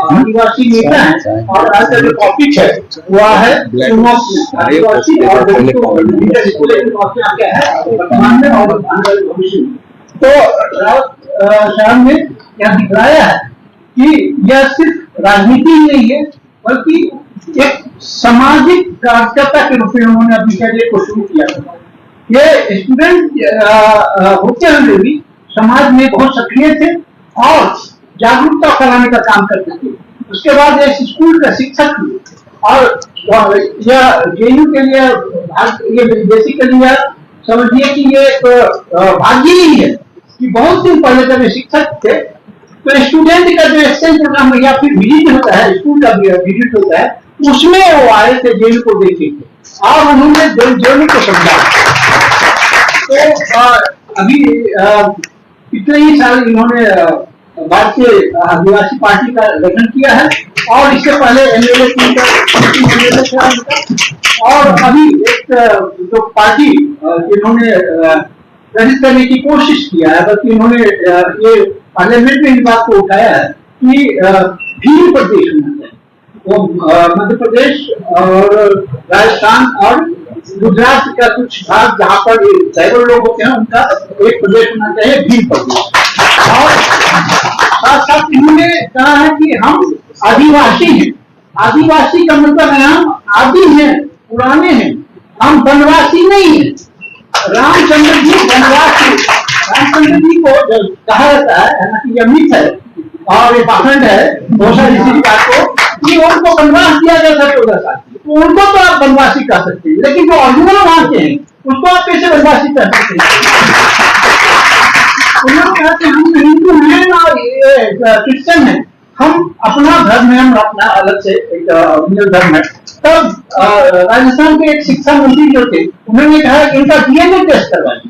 आदिवासी नेता हैं और आज का जो टॉपिक है वह है आदिवासी और क्या है वर्तमान में और आने वाले भविष्य में। तो साहब ने यह दिखलाया है कि यह सिर्फ राजनीति ही नहीं है बल्कि एक सामाजिक कार्यकर्ता के रूप में उन्होंने अपनी कैरियर को शुरू किया था। ये स्टूडेंट होते हुए भी समाज में बहुत सक्रिय थे और जागरूकता फैलाने का काम करते थे। उसके बाद ये स्कूल का शिक्षक थे और यह जेयू के लिए ये बेसिकली समझिए कि ये भाग्य ही है कि बहुत दिन पहले जब ये शिक्षक थे तो स्टूडेंट का जो एक्सचेंज प्रोग्राम या फिर विजिट होता है, स्कूल का विजिट होता है, उसमें वो आए थे जेयू को देखे थे और उन्होंने जेयू को समझा। तो अभी पिछले ही साल इन्होंने भारतीय आदिवासी पार्टी का गठन किया है और इससे पहले एमएलए और अभी एक जो पार्टी इन्होंने गठित करने की कोशिश किया है, बल्कि इन्होंने ये पार्लियामेंट में इस बात को उठाया है कि भील प्रदेश होना चाहिए। वो मध्य प्रदेश और राजस्थान और गुजरात का कुछ भाग जहाँ पर ट्राइबल लोग होते हैं उनका एक प्रदेश होना चाहिए, भील प्रदेश। और साथ साथ इन्होंने कहा है कि हम आदिवासी हैं। आदिवासी का मतलब है हम आदि हैं, पुराने हैं, हम वनवासी नहीं हैं। रामचंद्र जी वनवासी, रामचंद्र जी को कहा जाता है ना कि यह मिथ है और ये पाखंड है बहुत सारी इसी बात को कि उनको वनवास दिया गया था 14 साल, तो उनको तो आप वनवासी कह सकते हैं, लेकिन जो ओरिजिनल वहां के हैं उसको आप कैसे वनवासी कह सकते हैं? उन्होंने कहा कि हम हिंदू हैं और क्रिश्चियन हैं, हम अपना धर्म है, हम अपना अलग से एक धर्म है। तब राजस्थान के एक शिक्षा मंत्री जो थे उन्होंने कहा कि इनका डीएनए टेस्ट करवाइए।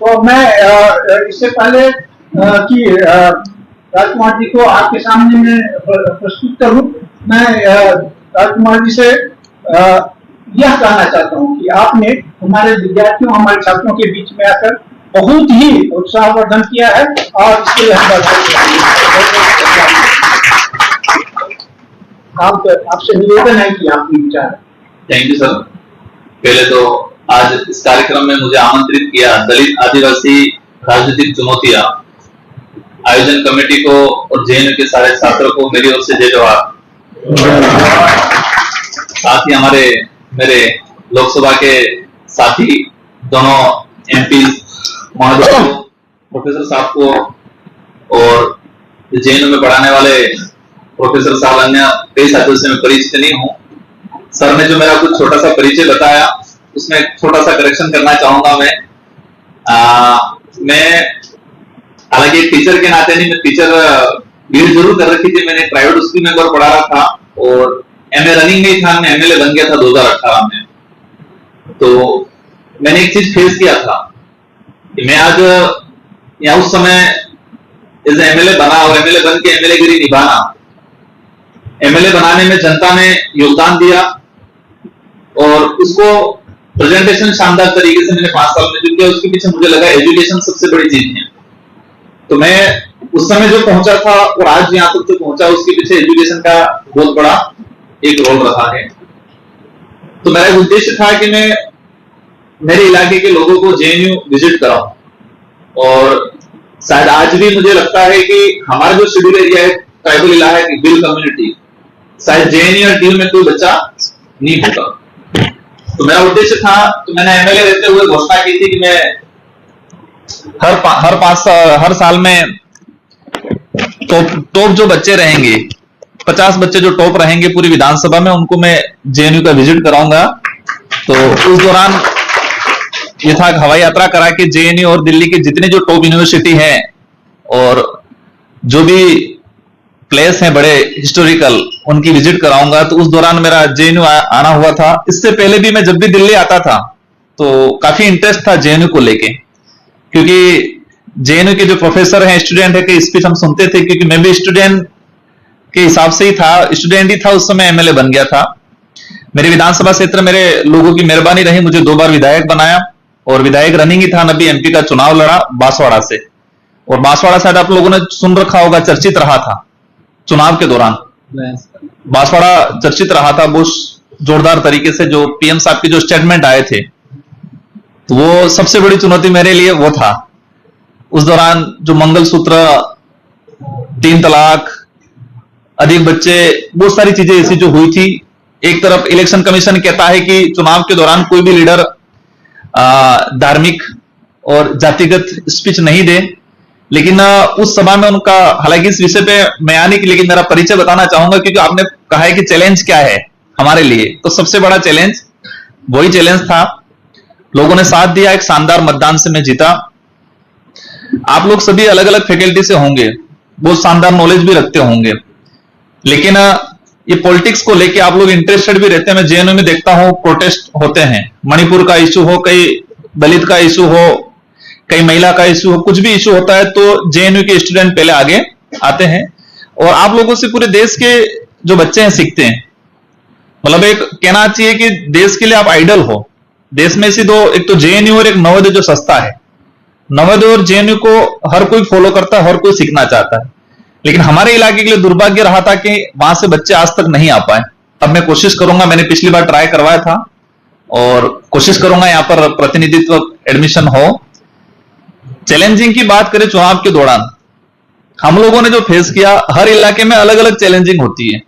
तो मैं इससे पहले कि राजकुमार जी को आपके सामने में प्रस्तुत करूं, मैं राजकुमार जी से यह कहना चाहता हूं कि आपने हमारे विद्यार्थियों, हमारे छात्रों के बीच में आकर बहुत ही उत्साहवर्धन किया है और इसके लिए आपसे निवेदन है कि आप विचार। Thank you sir. पहले तो आज इस कार्यक्रम में मुझे आमंत्रित किया दलित आदिवासी राजनीतिक चुनौतियां आयोजन कमेटी को और जेएनयू के सारे छात्रों को मेरी ओर से जय जवाहर। साथ ही मेरे लोकसभा के साथी दोनों एमपी महोदय को, प्रोफेसर साहब को और जेएनयू में पढ़ाने वाले प्रोफेसर साहब, अन्य कई साथियों से मैं परिचित नहीं हूँ। सर ने जो मेरा कुछ छोटा सा परिचय बताया उसमें छोटा सा करेक्शन करना चाहूंगा मैं हालांकि एक टीचर के नाते नहीं, मैं टीचर बीएड जरूर कर रखी थी, मैंने प्राइवेट स्कूल में एक बार पढ़ा रहा था और एमए रनिंग में ही था, मैं एमएलए बन गया था 2018 में। तो मैंने एक चीज फेस किया था कि मैं आज यहाँ उस समय एज एमएलए बना और एमएलए बन के एमएलए गिरी निभाना, एमएलए बनाने में जनता ने योगदान दिया और उसको प्रेजेंटेशन शानदार तरीके से मैंने 5 साल में जो किया उसके पीछे मुझे लगा एजुकेशन सबसे बड़ी चीज है। तो मैं उस समय जो पहुंचा था और आज यहाँ तक जो पहुंचा उसके पीछे एजुकेशन का बहुत बड़ा एक रोल रहा है। तो मेरा उद्देश्य था कि मैं मेरे इलाके के लोगों को जेएनयू विजिट कराऊं और शायद आज भी मुझे लगता है कि हमारा जो शेड्यूल एरिया है ट्राइबल इलाका की बिल कम्युनिटी, शायद जेएनयू और डीयू में कोई बच्चा नहीं होगा। तो मेरा उद्देश्य था, तो मैंने एमएलए रहते हुए घोषणा की थी कि मैं हर साल में टॉप जो बच्चे रहेंगे, 50 बच्चे जो टॉप रहेंगे पूरी विधानसभा में, उनको मैं जेएनयू का विजिट कराऊंगा। तो उस दौरान ये था हवाई यात्रा करा के जेएनयू और दिल्ली के जितने जो टॉप यूनिवर्सिटी हैं और जो भी प्लेस हैं बड़े हिस्टोरिकल, उनकी विजिट कराऊंगा। तो उस दौरान मेरा जेएनयू आना हुआ था। इससे पहले भी मैं जब भी दिल्ली आता था तो काफी इंटरेस्ट था जेएनयू को लेके, क्योंकि जेएनयू के जो प्रोफेसर हैं, स्टूडेंट है कि स्पीच हम सुनते थे, क्योंकि मैं भी स्टूडेंट के हिसाब से ही था, स्टूडेंट ही था उस समय, एमएलए बन गया था। मेरे विधानसभा क्षेत्र मेरे लोगों की मेहरबानी रही, मुझे 2 बार विधायक बनाया और विधायक रनिंग ही था, नबी एमपी का चुनाव लड़ा बांसवाड़ा से और बांसवाड़ा साइड आप लोगों ने सुन रखा होगा, चर्चित रहा था चुनाव के दौरान। बांसवाड़ा चर्चित रहा था बहुत जोरदार तरीके से, जो पीएम साहब के जो स्टेटमेंट आए थे, तो वो सबसे बड़ी चुनौती मेरे लिए वो था। उस दौरान जो मंगलसूत्र, 3 तलाक, अधिक बच्चे, बहुत सारी चीजें ऐसी जो हुई थी। एक तरफ इलेक्शन कमीशन कहता है कि चुनाव के दौरान कोई भी लीडर धार्मिक और जातिगत स्पीच नहीं दे, लेकिन उस सभा में उनका, हालांकि इस विषय पे मैं आने की, लेकिन मेरा परिचय बताना चाहूंगा, क्योंकि आपने कहा है कि चैलेंज क्या है हमारे लिए, तो सबसे बड़ा चैलेंज वही चैलेंज था। लोगों ने साथ दिया, एक शानदार मतदान से मैं जीता। आप लोग सभी अलग अलग फैकल्टी से होंगे, बहुत शानदार नॉलेज भी रखते होंगे, लेकिन ये पॉलिटिक्स को लेके आप लोग इंटरेस्टेड भी रहते हैं। मैं जेएनयू में देखता हूं प्रोटेस्ट होते हैं, मणिपुर का इशू हो, कई दलित का इशू हो, कई महिला का इशू हो, कुछ भी इशू होता है तो जेएनयू के स्टूडेंट पहले आगे आते हैं और आप लोगों से पूरे देश के जो बच्चे हैं सीखते हैं। मतलब एक कहना चाहिए कि देश के लिए आप आइडल हो। देश में ऐसी दो, एक तो जेएनयू और एक नवोदय जो संस्था है। नवोदय और जेएनयू को हर कोई फॉलो करता है, हर कोई सीखना चाहता है, लेकिन हमारे इलाके के लिए दुर्भाग्य रहा था कि वहां से बच्चे आज तक नहीं आ पाए। अब मैं कोशिश करूंगा, मैंने पिछली बार ट्राई करवाया था और कोशिश करूंगा यहां पर प्रतिनिधित्व एडमिशन हो। चैलेंजिंग की बात करें, चुनाव के दौरान हम लोगों ने जो फेस किया, हर इलाके में अलग अलग चैलेंजिंग होती है,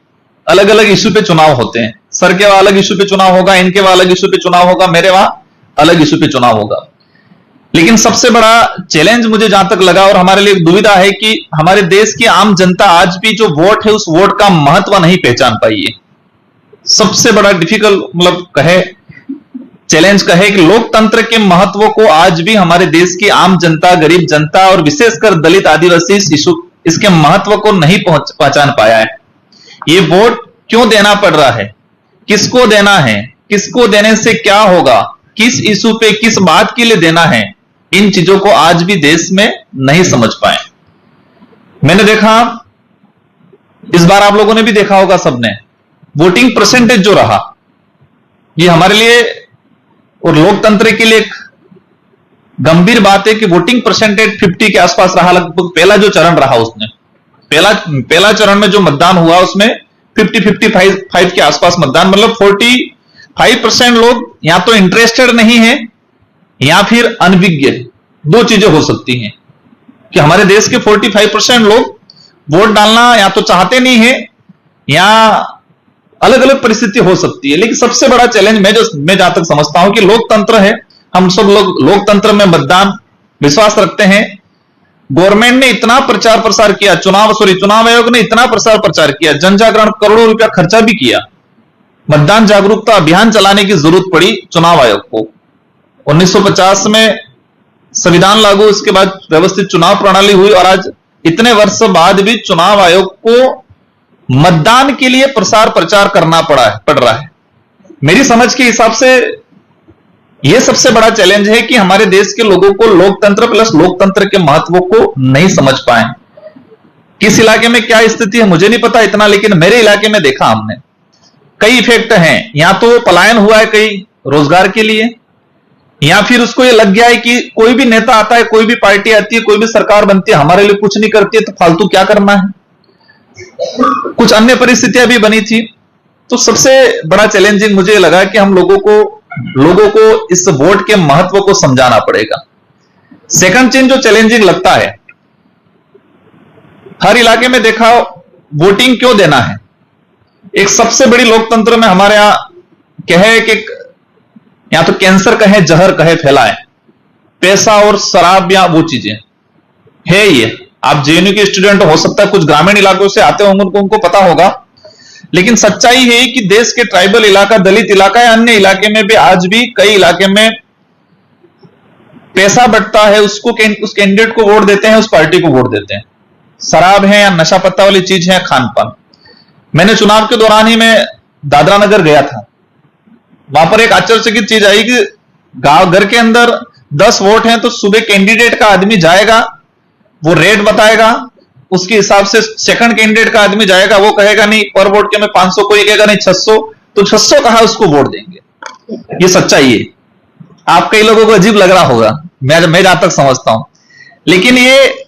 अलग अलग इश्यू पे चुनाव होते हैं। सर के वहां अलग इश्यू पे चुनाव होगा, इनके वहां अलग इश्यू पे चुनाव होगा, मेरे वहां अलग इश्यू पे चुनाव होगा। लेकिन सबसे बड़ा चैलेंज मुझे जहां तक लगा और हमारे लिए एक दुविधा है कि हमारे देश की आम जनता आज भी जो वोट है उस वोट का महत्व नहीं पहचान पाई है। सबसे बड़ा डिफिकल्ट, मतलब कहे चैलेंज कहे कि लोकतंत्र के महत्व को आज भी हमारे देश की आम जनता, गरीब जनता और विशेषकर दलित आदिवासी इसके महत्व को नहीं पहचान पाया है। ये वोट क्यों देना पड़ रहा है, किसको देना है, किसको देने से क्या होगा, किस इशू पे किस बात के लिए देना है, इन चीजों को आज भी देश में नहीं समझ पाए। मैंने देखा, इस बार आप लोगों ने भी देखा होगा सबने, वोटिंग परसेंटेज जो रहा, ये हमारे लिए और लोकतंत्र के लिए एक गंभीर बात है कि वोटिंग परसेंटेज 50 के आसपास रहा। लगभग पहला जो चरण रहा उसमें, पहला चरण में जो मतदान हुआ उसमें 50-55 के आसपास मतदान, मतलब 45% लोग या तो इंटरेस्टेड नहीं है या फिर अनभिज्ञ। दो चीजें हो सकती हैं कि हमारे देश के 45% लोग वोट डालना या तो चाहते नहीं है या अलग अलग परिस्थिति हो सकती है। लेकिन सबसे बड़ा चैलेंज मैं जहां तक समझता हूं कि लोकतंत्र है, हम सब लोग लोकतंत्र में मतदान विश्वास रखते हैं। गवर्नमेंट ने इतना प्रचार प्रसार किया, चुनाव आयोग ने इतना प्रसार प्रचार किया, जन जागरण करोड़ों रुपया खर्चा भी किया, मतदान जागरूकता अभियान चलाने की जरूरत पड़ी चुनाव आयोग को। 1950 में संविधान लागू, उसके बाद व्यवस्थित चुनाव प्रणाली हुई और आज इतने वर्ष बाद भी चुनाव आयोग को मतदान के लिए प्रसार प्रचार करना पड़ रहा है। मेरी समझ के हिसाब से यह सबसे बड़ा चैलेंज है कि हमारे देश के लोगों को लोकतंत्र प्लस लोकतंत्र के महत्व को नहीं समझ पाए। किस इलाके में क्या स्थिति है मुझे नहीं पता इतना, लेकिन मेरे इलाके में देखा हमने कई इफेक्ट हैं। या तो पलायन हुआ है कई रोजगार के लिए, या फिर उसको ये लग गया है कि कोई भी नेता आता है, कोई भी पार्टी आती है, कोई भी सरकार बनती है, हमारे लिए कुछ नहीं करती है तो फालतू क्या करना है। कुछ अन्य परिस्थितियां भी बनी थी। तो सबसे बड़ा चैलेंजिंग मुझे लगा कि हम लोगों को इस वोट के महत्व को समझाना पड़ेगा। सेकंड चीज जो चैलेंजिंग लगता है, हर इलाके में देखा वोटिंग क्यों देना है। एक सबसे बड़ी लोकतंत्र में हमारे यहां कहे कि या तो कैंसर कहे, जहर कहे फैलाए, पैसा और शराब या वो चीजें है। ये आप जेएनयू के स्टूडेंट हो सकता है कुछ ग्रामीण इलाकों से आते होंगे, उनको पता होगा, लेकिन सच्चाई है कि देश के ट्राइबल इलाका, दलित इलाका या अन्य इलाके में भी आज भी कई इलाके में पैसा बंटता है, उस कैंडिडेट को वोट देते हैं, उस पार्टी को वोट देते हैं। शराब है या नशा पत्ता वाली चीज है, खान पान। मैंने चुनाव के दौरान ही मैं दादरा नगर गया था, वहां पर एक आश्चर्यचकित चीज आई कि गांव घर के अंदर 10 वोट हैं तो सुबह कैंडिडेट का आदमी जाएगा, वो रेट बताएगा, उसके हिसाब से सेकंड कैंडिडेट का आदमी जाएगा, वो कहेगा नहीं पर वोट के मैं 500, कोई कहेगा नहीं 600, तो 600 कहा उसको वोट देंगे। ये सच्चाई है। आप कई लोगों को अजीब लग रहा होगा, मैं जहां तक समझता हूं, लेकिन ये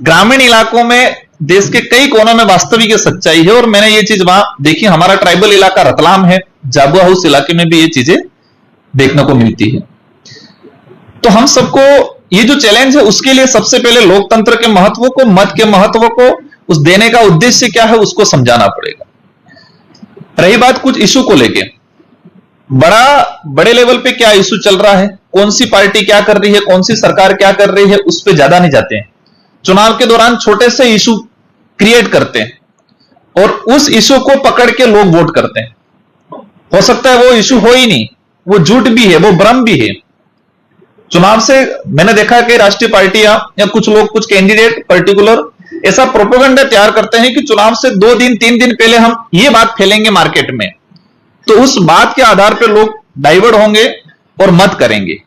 ग्रामीण इलाकों में देश के कई कोनों में वास्तविक ये सच्चाई है, और मैंने ये चीज वहां देखी। हमारा ट्राइबल इलाका रतलाम है, जाबुआ हाउस इलाके में भी ये चीजें देखने को मिलती है। तो हम सबको ये जो चैलेंज है, उसके लिए सबसे पहले लोकतंत्र के महत्व को, मत के महत्व को, उस देने का उद्देश्य क्या है, उसको समझाना पड़ेगा। रही बात कुछ इशू को लेके, बड़े लेवल पे क्या इशू चल रहा है, कौन सी पार्टी क्या कर रही है, कौन सी सरकार क्या कर रही है, उस पर ज्यादा नहीं जाते हैं। चुनाव के दौरान छोटे से इशू क्रिएट करते हैं और उस इशू को पकड़ के लोग वोट करते हैं। हो सकता है वो इशू हो ही नहीं, वो झूठ भी है, वो भ्रम भी है। चुनाव से मैंने देखा कि राष्ट्रीय पार्टियां या कुछ लोग, कुछ कैंडिडेट पर्टिकुलर ऐसा प्रोपेगेंडा तैयार करते हैं कि चुनाव से 2 दिन 3 दिन पहले हम ये बात फैलेंगे मार्केट में, तो उस बात के आधार पर लोग डाइवर्ट होंगे और मत करेंगे।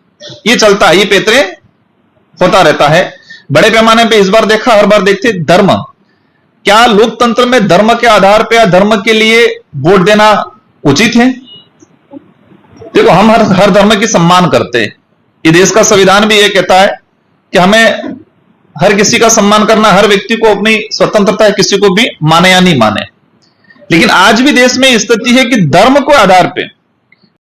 ये चलता है, ये पेतरे होता रहता है बड़े पैमाने पे। इस बार देखा, हर बार देखते धर्म, क्या लोकतंत्र में धर्म के आधार पर या धर्म के लिए वोट देना उचित है? देखो, हम हर धर्म की सम्मान करते हैं। ये देश का संविधान भी ये कहता है कि हमें हर किसी का सम्मान करना, हर व्यक्ति को अपनी स्वतंत्रता है, किसी को भी माने या नहीं माने। लेकिन आज भी देश में स्थिति है कि धर्म को आधार पे